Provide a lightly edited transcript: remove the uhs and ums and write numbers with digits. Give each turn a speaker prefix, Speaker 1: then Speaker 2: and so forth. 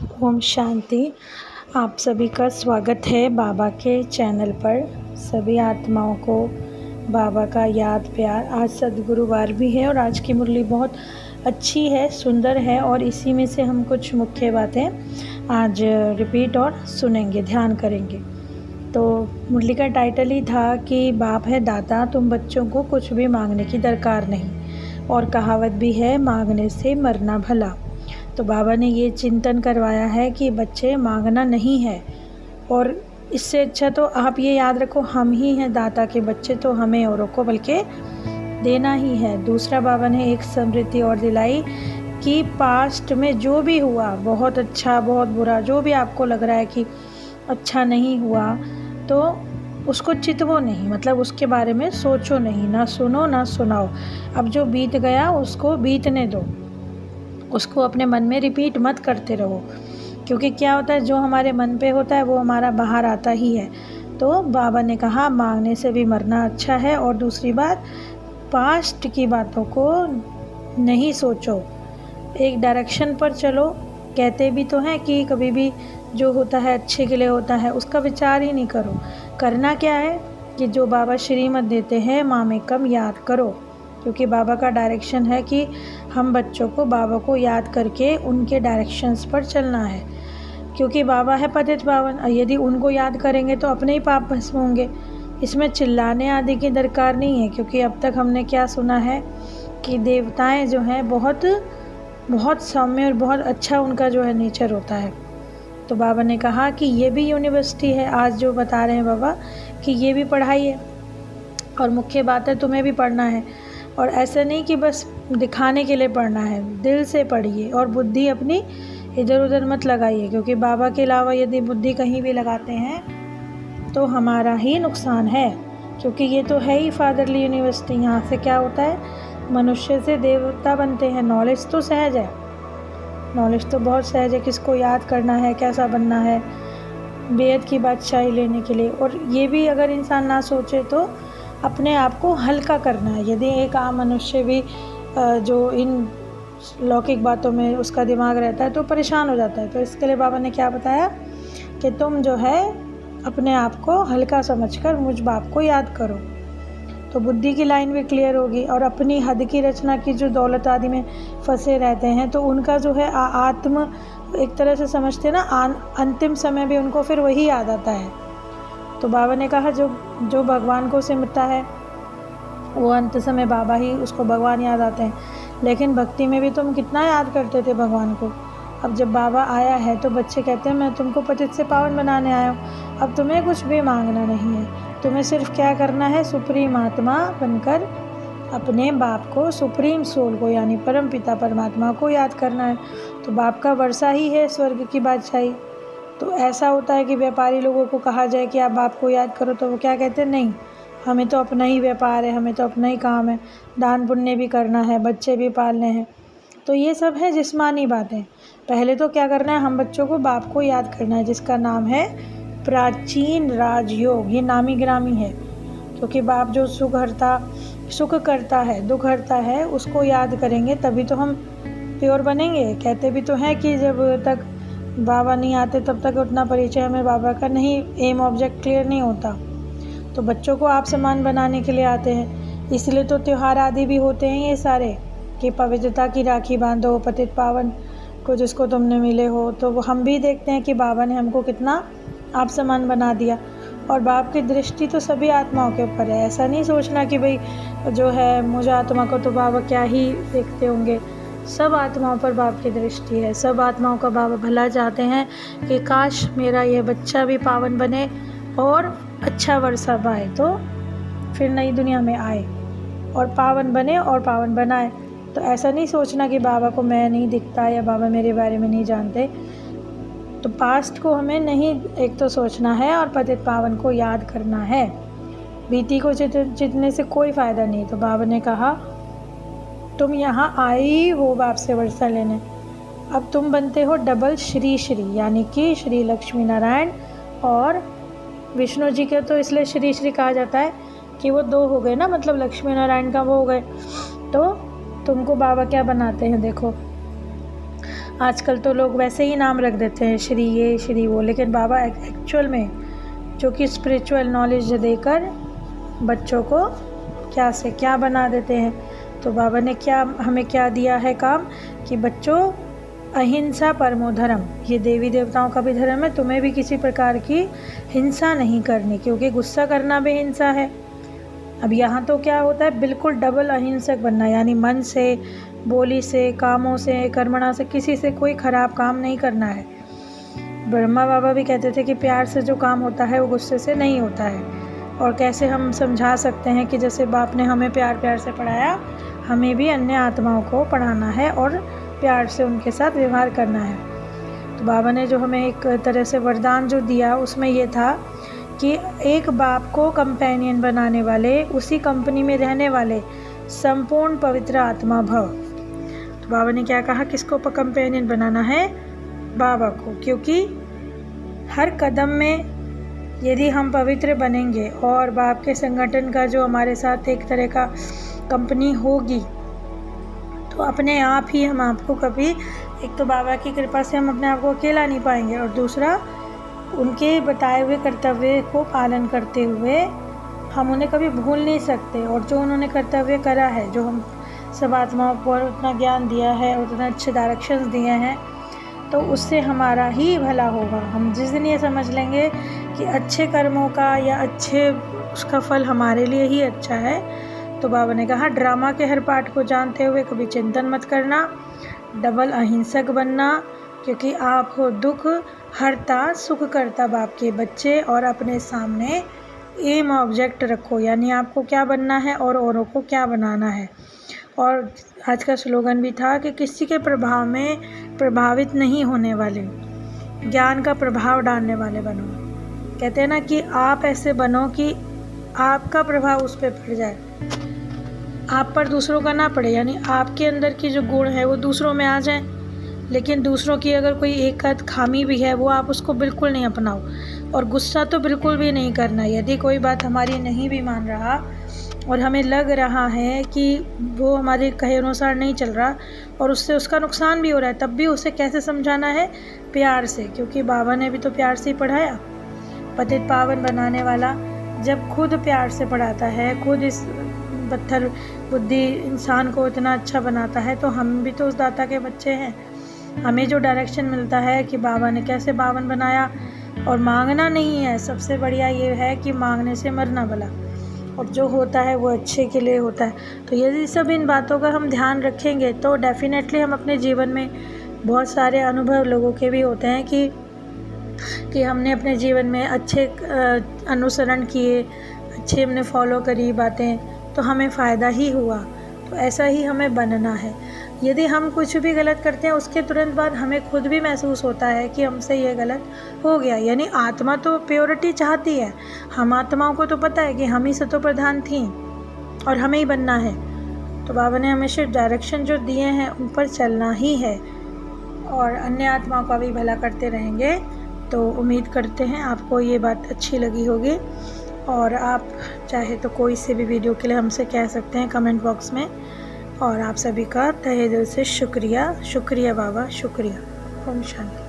Speaker 1: ओम शांति। आप सभी का स्वागत है बाबा के चैनल पर। सभी आत्माओं को बाबा का याद प्यार। आज सद्गुरुवार भी है और आज की मुरली बहुत अच्छी है, सुंदर है और इसी में से हम कुछ मुख्य बातें आज रिपीट और सुनेंगे, ध्यान करेंगे। तो मुरली का टाइटल ही था कि बाप है दाता, तुम बच्चों को कुछ भी मांगने की दरकार नहीं, और कहावत भी है मांगने से मरना भला। तो बाबा ने ये चिंतन करवाया है कि बच्चे मांगना नहीं है, और इससे अच्छा तो आप ये याद रखो हम ही हैं दाता के बच्चे, तो हमें औरों को बल्कि देना ही है। दूसरा बाबा ने एक स्मृति और दिलाई कि पास्ट में जो भी हुआ, बहुत अच्छा बहुत बुरा, जो भी आपको लग रहा है कि अच्छा नहीं हुआ, तो उसको चितवो नहीं, मतलब उसके बारे में सोचो नहीं, ना सुनो ना सुनाओ। अब जो बीत गया उसको बीतने दो, उसको अपने मन में रिपीट मत करते रहो, क्योंकि क्या होता है जो हमारे मन पे होता है वो हमारा बाहर आता ही है। तो बाबा ने कहा मांगने से भी मरना अच्छा है। और दूसरी बात, पास्ट की बातों को नहीं सोचो, एक डायरेक्शन पर चलो। कहते भी तो हैं कि कभी भी जो होता है अच्छे के लिए होता है, उसका विचार ही नहीं करो। करना क्या है कि जो बाबा श्रीमत देते हैं माँ कम याद करो, क्योंकि बाबा का डायरेक्शन है कि हम बच्चों को बाबा को याद करके उनके डायरेक्शंस पर चलना है, क्योंकि बाबा है पतित पावन। यदि उनको याद करेंगे तो अपने ही पाप भस्म होंगे। इसमें चिल्लाने आदि की दरकार नहीं है, क्योंकि अब तक हमने क्या सुना है कि देवताएं जो हैं बहुत बहुत सौम्य और बहुत अच्छा उनका जो है नेचर होता है। तो बाबा ने कहा कि ये भी यूनिवर्सिटी है, आज जो बता रहे हैं बाबा कि ये भी पढ़ाई है, और मुख्य बात है तुम्हें भी पढ़ना है। और ऐसा नहीं कि बस दिखाने के लिए पढ़ना है, दिल से पढ़िए और बुद्धि अपनी इधर उधर मत लगाइए, क्योंकि बाबा के अलावा यदि बुद्धि कहीं भी लगाते हैं तो हमारा ही नुकसान है। क्योंकि ये तो है ही फादरली यूनिवर्सिटी। यहाँ से क्या होता है, मनुष्य से देवता बनते हैं। नॉलेज तो सहज है, नॉलेज तो बहुत सहज है, किसको याद करना है, कैसा बनना है, बेहद की बादशाही लेने के लिए। और ये भी अगर इंसान ना सोचे तो अपने आप को हल्का करना है। यदि एक आम मनुष्य भी जो इन लौकिक बातों में उसका दिमाग रहता है तो परेशान हो जाता है। तो इसके लिए बाबा ने क्या बताया कि तुम जो है अपने आप को हल्का समझकर मुझ बाप को याद करो, तो बुद्धि की लाइन भी क्लियर होगी। और अपनी हद की रचना की जो दौलत आदि में फंसे रहते हैं, तो उनका जो है आत्म एक तरह से समझते हैं ना, अंतिम समय भी उनको फिर वही याद आता है। तो बाबा ने कहा जो भगवान को सिमटता है वो अंत समय बाबा ही उसको भगवान याद आते हैं। लेकिन भक्ति में भी तुम कितना याद करते थे भगवान को। अब जब बाबा आया है तो बच्चे कहते हैं मैं तुमको पतित से पावन बनाने आया हूँ। अब तुम्हें कुछ भी मांगना नहीं है, तुम्हें सिर्फ क्या करना है, सुप्रीम आत्मा बनकर अपने बाप को, सुप्रीम सोल को, यानी परम पिता परमात्मा को याद करना है। तो बाप का वर्षा ही है स्वर्ग की बादशाही। तो ऐसा होता है कि व्यापारी लोगों को कहा जाए कि आप बाप को याद करो, तो वो क्या कहते हैं, नहीं हमें तो अपना ही व्यापार है, हमें तो अपना ही काम है, दान पुण्य भी करना है, बच्चे भी पालने हैं। तो ये सब है जिस्मानी बातें। पहले तो क्या करना है, हम बच्चों को बाप को याद करना है, जिसका नाम है प्राचीन राजयोग। ये नामी ग्रामी है, क्योंकि बाप जो सुख करता है, दुख हरता है, उसको याद करेंगे तभी तो हम प्योर बनेंगे। कहते भी तो हैं कि जब तक बाबा नहीं आते तब तक उतना परिचय हमें बाबा का नहीं, एम ऑब्जेक्ट क्लियर नहीं होता। तो बच्चों को आप समान बनाने के लिए आते हैं, इसलिए तो त्यौहार आदि भी होते हैं ये सारे, कि पवित्रता की राखी बांधो पतित पावन को जिसको तुमने मिले हो। तो वो हम भी देखते हैं कि बाबा ने हमको कितना आप समान बना दिया। और बाप की दृष्टि तो सभी आत्माओं के ऊपर है। ऐसा नहीं सोचना कि भाई जो है मुझे आत्मा को तो बाबा क्या ही देखते होंगे। सब आत्माओं पर बाप की दृष्टि है, सब आत्माओं का बाबा भला चाहते हैं कि काश मेरा ये बच्चा भी पावन बने और अच्छा वर्षा पाए, तो फिर नई दुनिया में आए और पावन बने और पावन बनाए। तो ऐसा नहीं सोचना कि बाबा को मैं नहीं दिखता या बाबा मेरे बारे में नहीं जानते। तो पास्ट को हमें नहीं एक तो सोचना है और पतित पावन को याद करना है। बीती को जितने से कोई फ़ायदा नहीं। तो बाबा ने कहा तुम यहाँ आई हो बाप से वर्षा लेने, अब तुम बनते हो डबल श्री श्री, यानी कि श्री लक्ष्मी नारायण और विष्णु जी के। तो इसलिए श्री श्री कहा जाता है कि वो दो हो गए ना, मतलब लक्ष्मी नारायण का वो हो गए। तो तुमको बाबा क्या बनाते हैं, देखो आजकल तो लोग वैसे ही नाम रख देते हैं, श्री ये श्री वो, लेकिन बाबा एक्चुअल में जो कि स्पिरिचुअल नॉलेज देकर बच्चों को क्या से क्या बना देते हैं। तो बाबा ने हमें क्या दिया है काम कि बच्चों अहिंसा परमो धर्म, ये देवी देवताओं का भी धर्म है, तुम्हें भी किसी प्रकार की हिंसा नहीं करनी, क्योंकि गुस्सा करना भी हिंसा है। अब यहाँ तो क्या होता है, बिल्कुल डबल अहिंसक बनना, यानी मन से, बोली से, कामों से, कर्मणा से, किसी से कोई ख़राब काम नहीं करना है। ब्रह्मा बाबा भी कहते थे कि प्यार से जो काम होता है वो गुस्से से नहीं होता है। और कैसे हम समझा सकते हैं कि जैसे बाप ने हमें प्यार प्यार से पढ़ाया, हमें भी अन्य आत्माओं को पढ़ाना है और प्यार से उनके साथ व्यवहार करना है। तो बाबा ने जो हमें एक तरह से वरदान जो दिया उसमें ये था कि एक बाप को कंपेनियन बनाने वाले, उसी कंपनी में रहने वाले संपूर्ण पवित्र आत्मा भव। तो बाबा ने क्या कहा, किसको कंपेनियन बनाना है? बाबा को, क्योंकि हर कदम में यदि हम पवित्र बनेंगे और बाप के संगठन का जो हमारे साथ एक तरह का कंपनी होगी, तो अपने आप ही हम आपको कभी, एक तो बाबा की कृपा से हम अपने आप को अकेला नहीं पाएंगे, और दूसरा उनके बताए हुए कर्तव्य को पालन करते हुए हम उन्हें कभी भूल नहीं सकते। और जो उन्होंने कर्तव्य करा है, जो हम सब आत्माओं पर उतना ज्ञान दिया है और उतना अच्छे डायरेक्शंस दिए हैं, तो उससे हमारा ही भला होगा। हम जिस दिन ये समझ लेंगे कि अच्छे कर्मों का या अच्छे उसका फल हमारे लिए ही अच्छा है, तो बाबा ने कहा ड्रामा के हर पार्ट को जानते हुए कभी चिंतन मत करना, डबल अहिंसक बनना, क्योंकि आप हो दुख हरता सुख करता बाप के बच्चे, और अपने सामने एम ऑब्जेक्ट रखो, यानी आपको क्या बनना है और औरों को क्या बनाना है। और आज का स्लोगन भी था कि किसी के प्रभाव में प्रभावित नहीं होने वाले, ज्ञान का प्रभाव डालने वाले बनो। कहते हैं ना कि आप ऐसे बनो कि आपका प्रभाव उस पर पड़ जाए, आप पर दूसरों का ना पड़े, यानी आपके अंदर की जो गुण है वो दूसरों में आ जाए, लेकिन दूसरों की अगर कोई एक आध खामी भी है वो आप उसको बिल्कुल नहीं अपनाओ। और गुस्सा तो बिल्कुल भी नहीं करना। यदि कोई बात हमारी नहीं भी मान रहा और हमें लग रहा है कि वो हमारे कहे अनुसार नहीं चल रहा और उससे उसका नुकसान भी हो रहा है, तब भी उसे कैसे समझाना है? प्यार से, क्योंकि बाबा ने भी तो प्यार से ही पढ़ाया। पतित पावन बनाने वाला जब खुद प्यार से पढ़ाता है, खुद इस पत्थर बुद्धि इंसान को इतना अच्छा बनाता है, तो हम भी तो उस दाता के बच्चे हैं। हमें जो डायरेक्शन मिलता है कि बाबा ने कैसे पावन बनाया, और मांगना नहीं है, सबसे बढ़िया ये है कि मांगने से मरना भला, और जो होता है वो अच्छे के लिए होता है। तो यदि सब इन बातों का हम ध्यान रखेंगे तो डेफिनेटली हम अपने जीवन में, बहुत सारे अनुभव लोगों के भी होते हैं कि हमने अपने जीवन में अच्छे अनुसरण किए, अच्छे हमने फॉलो करी बातें, तो हमें फ़ायदा ही हुआ। तो ऐसा ही हमें बनना है। यदि हम कुछ भी गलत करते हैं उसके तुरंत बाद हमें खुद भी महसूस होता है कि हमसे ये गलत हो गया, यानी आत्मा तो प्योरिटी चाहती है। हम आत्माओं को तो पता है कि हम ही सतो प्रधान थी और हमें ही बनना है। तो बाबा ने हमें सिर्फ डायरेक्शन जो दिए हैं उन पर चलना ही है, और अन्य आत्माओं का भी भला करते रहेंगे। तो उम्मीद करते हैं आपको ये बात अच्छी लगी होगी, और आप चाहे तो कोई से भी वीडियो के लिए हमसे कह सकते हैं कमेंट बॉक्स में। और आप सभी का तहे दिल से शुक्रिया, शुक्रिया बाबा, शुक्रिया। ओम शांति।